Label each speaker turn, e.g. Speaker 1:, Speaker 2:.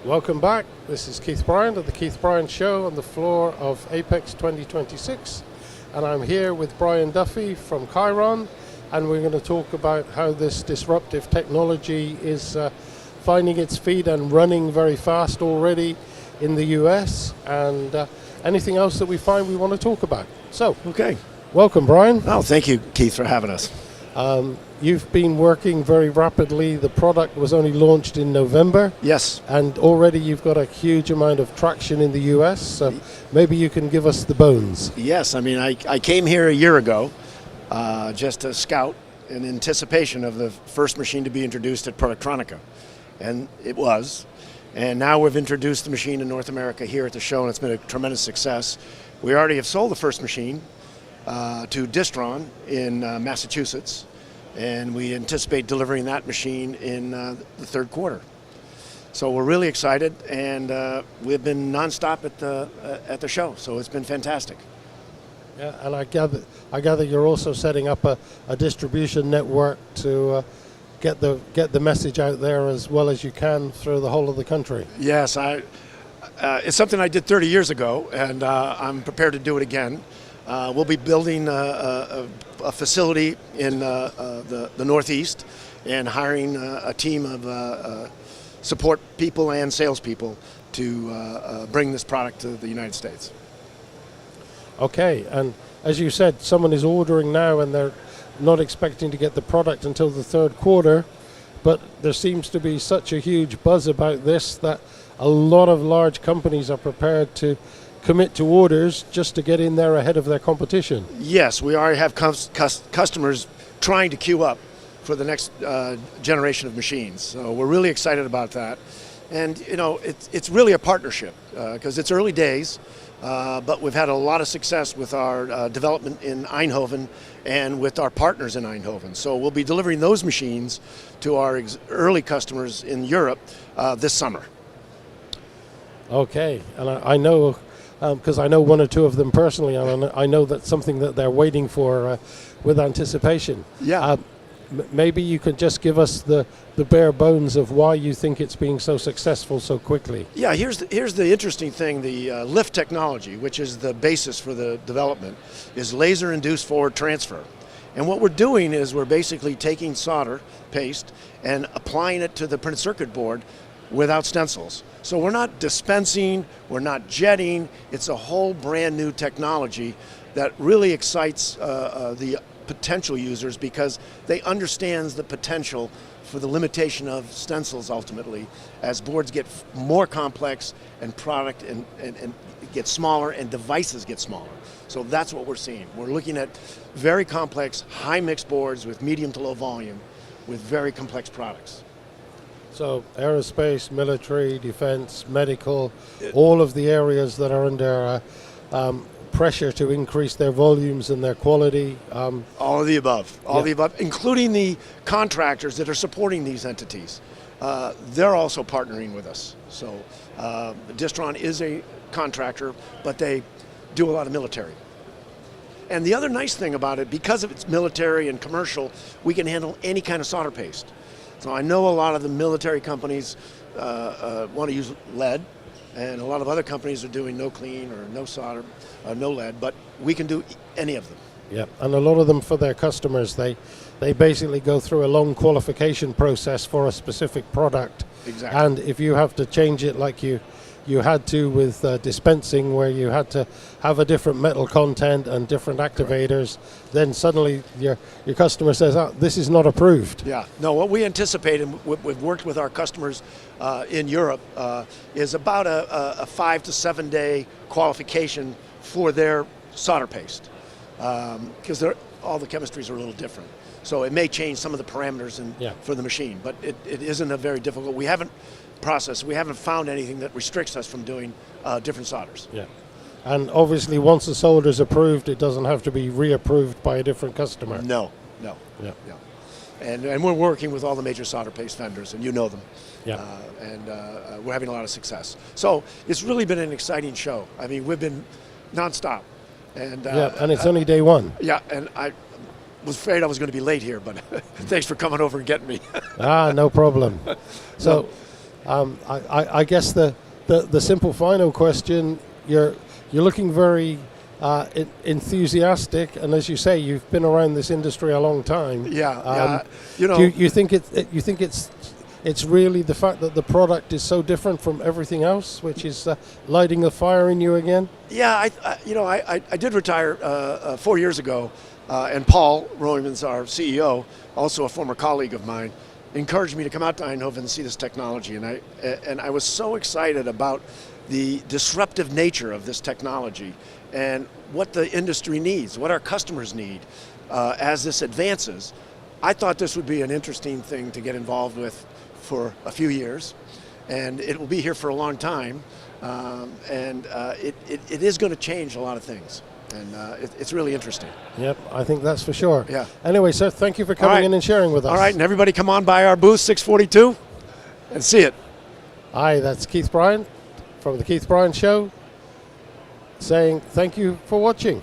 Speaker 1: Welcome back. This is Keith Bryant of the Keith Bryant Show on the floor of Apex 2026. And I'm here with Brian Duffey from Keiron, and we're going to talk about how this disruptive technology is finding its feet and running very fast already in the US, and anything else that we find we want to talk about. So,
Speaker 2: Okay.
Speaker 1: welcome, Brian.
Speaker 2: Oh, thank you, Keith, for having us.
Speaker 1: You've been working very rapidly. The product was only launched in November.
Speaker 2: Yes.
Speaker 1: And already you've got a huge amount of traction in the US, so maybe you can give us the bones.
Speaker 2: Yes, I mean, I came here a year ago just to scout in anticipation of the first machine to be introduced at Productronica, and it was. And now we've introduced the machine in North America here at the show, and it's been a tremendous success. We already have sold the first machine to Distron in Massachusetts, and we anticipate delivering that machine in the third quarter. So we're really excited, and we've been nonstop at the show, so it's been fantastic.
Speaker 1: Yeah, and I gather you're also setting up a distribution network to get the message out there as well as you can through the whole of the country.
Speaker 2: Yes, it's something I did 30 years ago, and I'm prepared to do it again. We'll be building a facility in the Northeast and hiring a team of support people and salespeople to bring this product to the United States.
Speaker 1: Okay, and as you said, someone is ordering now and they're not expecting to get the product until the third quarter, but there seems to be such a huge buzz about this that a lot of large companies are prepared to commit to orders just to get in there ahead of their competition.
Speaker 2: Yes, we already have customers trying to queue up for the next generation of machines. So we're really excited about that. And you know, it's really a partnership because it's early days, but we've had a lot of success with our development in Eindhoven and with our partners in Eindhoven. So we'll be delivering those machines to our early customers in Europe this summer.
Speaker 1: Okay, and I know, because I know one or two of them personally, and I know that's something that they're waiting for with anticipation.
Speaker 2: Yeah.
Speaker 1: Maybe you could just give us the bare bones of why you think it's being so successful so quickly.
Speaker 2: Yeah, here's the interesting thing. The LiFT technology, which is the basis for the development, is laser-induced forward transfer. And what we're doing is we're basically taking solder paste and applying it to the printed circuit board without stencils. So we're not dispensing, we're not jetting. It's a whole brand new technology that really excites the potential users because they understand the potential for the limitation of stencils ultimately as boards get more complex and product and get smaller and devices get smaller. So that's what we're seeing. We're looking at very complex, high mix boards with medium to low volume with very complex products.
Speaker 1: So aerospace, military, defense, medical, all of the areas that are under pressure to increase their volumes and their quality.
Speaker 2: All of the above, all of the above, including the contractors that are supporting these entities. They're also partnering with us. So Distron is a contractor, but they do a lot of military. And the other nice thing about it, because of its military and commercial, we can handle any kind of solder paste. So I know a lot of the military companies want to use lead, and a lot of other companies are doing no clean or no solder, no lead, but we can do any of them.
Speaker 1: Yeah, and a lot of them for their customers, they basically go through a long qualification process for a specific product.
Speaker 2: Exactly.
Speaker 1: And if you have to change it like you had to with dispensing, where you had to have a different metal content and different activators, then suddenly your customer says, oh, this is not approved.
Speaker 2: Yeah, no, what we anticipate, and we've worked with our customers in Europe, is about a 5 to 7 day qualification for their solder paste, because all the chemistries are a little different. So it may change some of the parameters for the machine, but it isn't a very difficult. We haven't found anything that restricts us from doing different solders.
Speaker 1: Yeah, and obviously once the solder is approved, it doesn't have to be reapproved by a different customer.
Speaker 2: No.
Speaker 1: Yeah.
Speaker 2: And we're working with all the major solder paste vendors, and you know them.
Speaker 1: Yeah.
Speaker 2: And we're having a lot of success. So it's really been an exciting show. I mean, we've been nonstop. And
Speaker 1: and it's only day one.
Speaker 2: Yeah, and I was afraid I was going to be late here, but thanks for coming over and getting me.
Speaker 1: No problem. So I guess the simple final question, you're looking very enthusiastic, and as you say, you've been around this industry a long time.
Speaker 2: Yeah. You know,
Speaker 1: do you think it's really the fact that the product is so different from everything else, which is lighting the fire in you again?
Speaker 2: Yeah, I did retire 4 years ago, and Paul Royman's our CEO, also a former colleague of mine, encouraged me to come out to Eindhoven and see this technology, and I was so excited about the disruptive nature of this technology and what the industry needs, what our customers need as this advances. I thought this would be an interesting thing to get involved with for a few years, and it will be here for a long time, and it is going to change a lot of things, and it's really interesting.
Speaker 1: Yep, I think that's for sure.
Speaker 2: Yeah.
Speaker 1: Anyway, sir, thank you for coming in and sharing with us.
Speaker 2: All right, and everybody come on by our booth 642 and see it.
Speaker 1: Hi, that's Keith Bryant from the Keith Bryant Show saying thank you for watching.